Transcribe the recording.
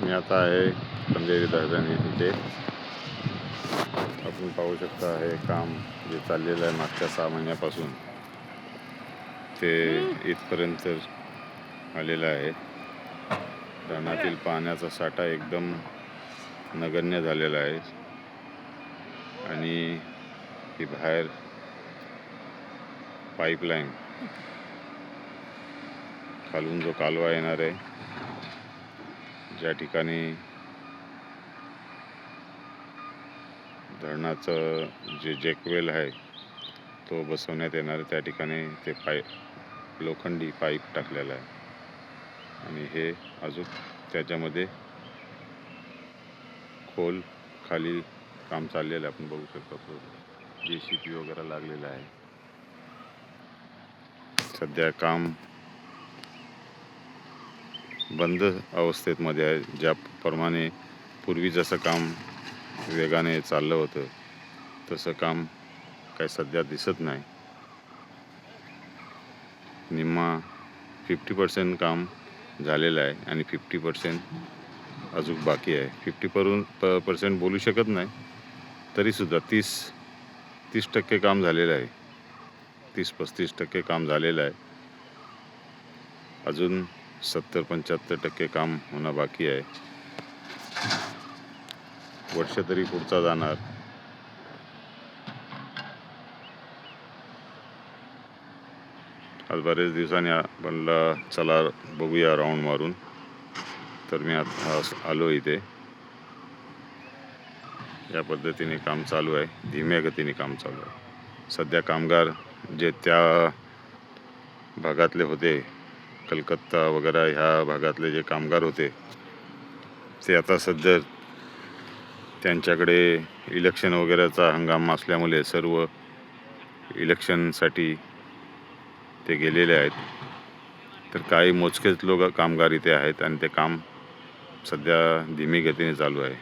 मी आता आहे कंदेरी धरण तिथे. आपण पाहू शकता हे काम जे चाललेलं आहे मागच्या 6 महिन्यापासून ते इथपर्यंत आलेलं आहे. धरणातील पाण्याचा साठा एकदम नगण्य झालेला आहे आणि ही बाहेर पाईपलाईन खालून जो कालवा येणार आहे, ज्या ठिकाणी धरणाचं जे जॅकवेल आहे तो बसवण्यात येणार आहे, त्या ठिकाणी ते लोखंडी पाईप टाकलेला आहे आणि हे अजून त्याच्यामध्ये खोल खाली काम चाललेलं आहे. आपण बघू शकतो JCB वगैरे लागलेलं आहे. सध्या काम बंद अवस्थेमध्ये आहे. ज्याप्रमाणे पूर्वी जसं काम वेगाने चाललं होतं तसं काम काही सध्या दिसत नाही. निम्मा 50% काम झालेलं आहे आणि 50% अजून बाकी आहे. 50% बोलू शकत नाही, तरीसुद्धा 30% काम झालेलं आहे. 30-35% काम झालेलं आहे. अजून 70-75% काम होणं बाकी आहे. वर्ष तरी पुढचा जाणार. आज बरेच दिवसांनी म्हणलं चला बघूया राऊंड मारून, तर मी आता आलो इथे. या पद्धतीने काम चालू आहे, धीम्या गतीने काम चालू आहे. सध्या कामगार जे त्या भागातले होते, कलकत्ता वगैरे ह्या भागातले जे कामगार होते ते आता सध्या त्यांच्याकडे इलेक्शन वगैरेचा हंगाम असल्यामुळे सर्व इलेक्शनसाठी ते गेलेले आहेत. तर काही मोजकेच लोक कामगार इथे आहेत आणि ते काम सध्या धीमी गतीने चालू आहे.